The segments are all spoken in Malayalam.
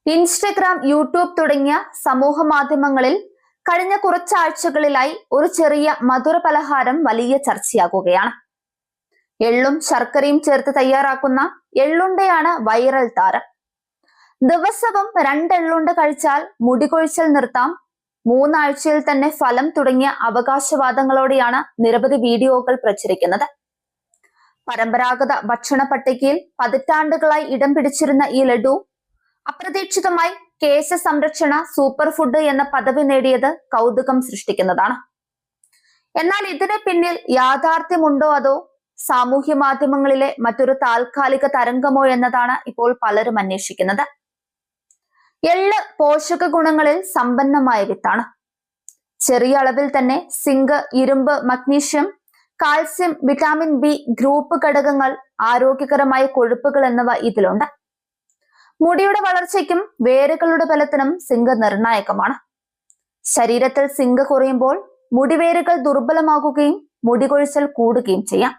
ഇൻസ്റ്റഗ്രാം, യൂട്യൂബ് തുടങ്ങിയ സമൂഹ മാധ്യമങ്ങളിൽ കഴിഞ്ഞ കുറച്ചാഴ്ചകളിലായി ഒരു ചെറിയ മധുര പലഹാരം വലിയ ചർച്ചയാകുകയാണ്. എള്ളും ശർക്കരയും ചേർത്ത് തയ്യാറാക്കുന്ന എള്ളുണ്ടയാണ് വൈറൽ താരം. ദിവസവും 2 എള്ളുണ്ട കഴിച്ചാൽ മുടികൊഴിച്ചൽ നിർത്താം, 3 ആഴ്ചയിൽ തന്നെ ഫലം തുടങ്ങിയ അവകാശവാദങ്ങളോടെയാണ് നിരവധി വീഡിയോകൾ പ്രചരിക്കുന്നത്. പരമ്പരാഗത ഭക്ഷണ പട്ടികയിൽ പതിറ്റാണ്ടുകളായി ഇടം പിടിച്ചിരുന്ന ഈ ലഡു അപ്രതീക്ഷിതമായി കേശ സംരക്ഷണ സൂപ്പർ ഫുഡ് എന്ന പദവി നേടിയത് കൗതുകം സൃഷ്ടിക്കുന്നതാണ്. എന്നാൽ ഇതിന് പിന്നിൽ യാഥാർത്ഥ്യമുണ്ടോ അതോ സാമൂഹ്യ മാധ്യമങ്ങളിലെ മറ്റൊരു താൽക്കാലിക തരംഗമോ എന്നതാണ് ഇപ്പോൾ പലരും അന്വേഷിക്കുന്നത്. എള്ള് പോഷക ഗുണങ്ങളിൽ സമ്പന്നമായ വിത്താണ്. ചെറിയ അളവിൽ തന്നെ സിങ്ക്, ഇരുമ്പ്, magnesium, calcium, vitamin B group ഘടകങ്ങൾ, ആരോഗ്യകരമായ കൊഴുപ്പുകൾ എന്നിവ ഇതിലുണ്ട്. മുടിയുടെ വളർച്ചയ്ക്കും വേരുകളുടെ ബലത്തിനും സിങ്ക് നിർണായകമാണ്. ശരീരത്തിൽ സിങ്ക് കുറയുമ്പോൾ മുടിവേരുകൾ ദുർബലമാകുകയും മുടികൊഴിച്ചൽ കൂടുകയും ചെയ്യാം.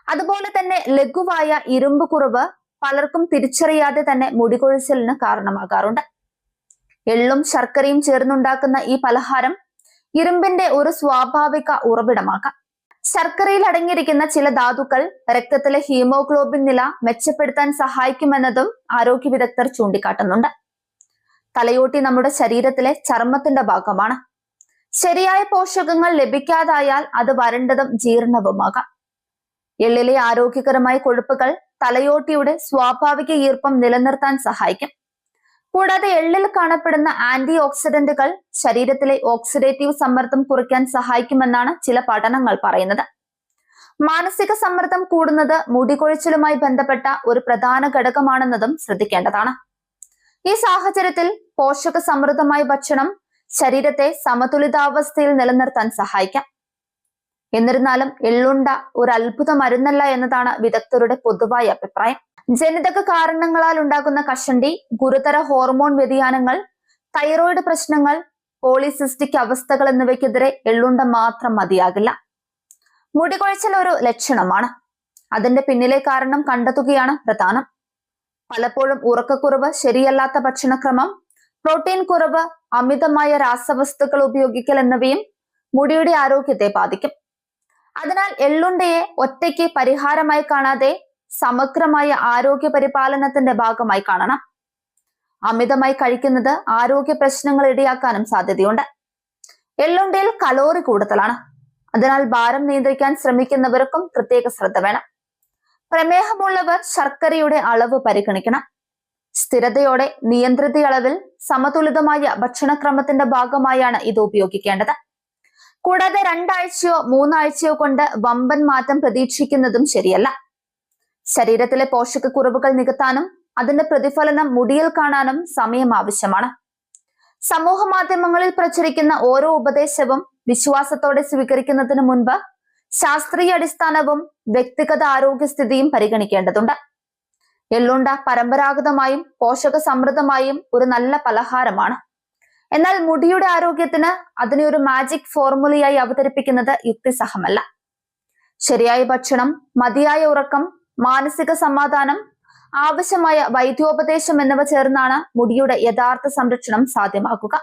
അതുപോലെ തന്നെ ലഘുവായ ഇരുമ്പ് കുറവ് പലർക്കും തിരിച്ചറിയാതെ തന്നെ മുടികൊഴിച്ചലിന് കാരണമാകാറുണ്ട്. എള്ളും ശർക്കരയും ചേർന്നുണ്ടാക്കുന്ന ഈ പലഹാരം ഇരുമ്പിന്റെ ഒരു സ്വാഭാവിക ഉറവിടമാകാം. ശർക്കരയിൽ അടങ്ങിയിരിക്കുന്ന ചില ധാതുക്കൾ രക്തത്തിലെ ഹീമോഗ്ലോബിൻ നില മെച്ചപ്പെടുത്താൻ സഹായിക്കുമെന്നതും ആരോഗ്യ വിദഗ്ധർ ചൂണ്ടിക്കാട്ടുന്നുണ്ട്. തലയോട്ടി നമ്മുടെ ശരീരത്തിലെ ചർമ്മത്തിന്റെ ഭാഗമാണ്. ശരിയായ പോഷകങ്ങൾ ലഭിക്കാതായാൽ അത് വരണ്ടതും ജീർണവുമാകാം. എള്ളിലെ ആരോഗ്യകരമായ കൊഴുപ്പുകൾ തലയോട്ടിയുടെ സ്വാഭാവിക ഈർപ്പം നിലനിർത്താൻ സഹായിക്കും. കൂടാതെ എള്ളിൽ കാണപ്പെടുന്ന ആന്റി ഓക്സിഡന്റുകൾ ശരീരത്തിലെ ഓക്സിഡേറ്റീവ് സമ്മർദ്ദം കുറയ്ക്കാൻ സഹായിക്കുമെന്നാണ് ചില പഠനങ്ങൾ പറയുന്നത്. മാനസിക സമ്മർദ്ദം കൂടുന്നത് മുടികൊഴിച്ചിലുമായി ബന്ധപ്പെട്ട ഒരു പ്രധാന ഘടകമാണെന്നതും ശ്രദ്ധിക്കേണ്ടതാണ്. ഈ സാഹചര്യത്തിൽ പോഷക സമൃദ്ധമായ ഭക്ഷണം ശരീരത്തെ സമതുലിതാവസ്ഥയിൽ നിലനിർത്താൻ സഹായിക്കാം. എന്നിരുന്നാലും എള്ളുണ്ട ഒരു അത്ഭുത മരുന്നല്ല എന്നതാണ് വിദഗ്ധരുടെ പൊതുവായ അഭിപ്രായം. ജനിതക കാരണങ്ങളാൽ ഉണ്ടാകുന്ന കഷണ്ടി, ഗുരുതര ഹോർമോൺ വ്യതിയാനങ്ങൾ, തൈറോയിഡ് പ്രശ്നങ്ങൾ, പോളിസിസ്റ്റിക് അവസ്ഥകൾ എന്നിവയ്ക്കെതിരെ എള്ളുണ്ട മാത്രം മതിയാകില്ല. മുടികൊഴിച്ചൽ ഒരു ലക്ഷണമാണ്. അതിന്റെ പിന്നിലെ കാരണം കണ്ടെത്തുകയാണ് പ്രധാനം. പലപ്പോഴും ഉറക്കക്കുറവ്, ശരിയല്ലാത്ത ഭക്ഷണക്രമം, പ്രോട്ടീൻ കുറവ്, അമിതമായ രാസവസ്തുക്കൾ ഉപയോഗിക്കൽ എന്നിവയും മുടിയുടെ ആരോഗ്യത്തെ ബാധിക്കും. അതിനാൽ എള്ളുണ്ടയെ ഒറ്റയ്ക്ക് പരിഹാരമായി കാണാതെ സമഗ്രമായ ആരോഗ്യ പരിപാലനത്തിന്റെ ഭാഗമായി കാണണം. അമിതമായി കഴിക്കുന്നത് ആരോഗ്യ പ്രശ്നങ്ങൾ ഇടയാക്കാനും സാധ്യതയുണ്ട്. എള്ളുണ്ടയിൽ കലോറി കൂടുതലാണ്. അതിനാൽ ഭാരം നിയന്ത്രിക്കാൻ ശ്രമിക്കുന്നവർക്കും പ്രത്യേക ശ്രദ്ധ വേണം. പ്രമേഹമുള്ളവർ ശർക്കരയുടെ അളവ് പരിഗണിക്കണം. സ്ഥിരതയോടെ നിയന്ത്രിത അളവിൽ സമതുലിതമായ ഭക്ഷണക്രമത്തിന്റെ ഭാഗമായാണ് ഇത് ഉപയോഗിക്കേണ്ടത്. കൂടാതെ 2 ആഴ്ചയോ 3 ആഴ്ചയോ കൊണ്ട് വമ്പൻ മാറ്റം പ്രതീക്ഷിക്കുന്നതും ശരിയല്ല. ശരീരത്തിലെ പോഷകക്കുറവുകൾ നികത്താനും അതിന്റെ പ്രതിഫലനം മുടിയിൽ കാണാനും സമയം ആവശ്യമാണ്. സമൂഹ മാധ്യമങ്ങളിൽ പ്രചരിക്കുന്ന ഓരോ ഉപദേശവും വിശ്വാസത്തോടെ സ്വീകരിക്കുന്നതിന് മുൻപ് ശാസ്ത്രീയ അടിസ്ഥാനവും വ്യക്തിഗത ആരോഗ്യസ്ഥിതിയും പരിഗണിക്കേണ്ടതുണ്ട്. എള്ളുണ്ട പരമ്പരാഗതമായും പോഷക സമൃദ്ധമായും ഒരു നല്ല പലഹാരമാണ്. എന്നാൽ മുടിയുടെ ആരോഗ്യത്തിന് അതിനെ ഒരു മാജിക് ഫോർമുലയായി അവതരിപ്പിക്കുന്നത് യുക്തിസഹമല്ല. ശരിയായ ഭക്ഷണം, മതിയായ ഉറക്കം, മാനസിക സമാധാനം, ആവശ്യമായ വൈദ്യോപദേശം എന്നിവ ചേർന്നാണ് മുടിയുടെ യഥാർത്ഥ സംരക്ഷണം സാധ്യമാക്കുക.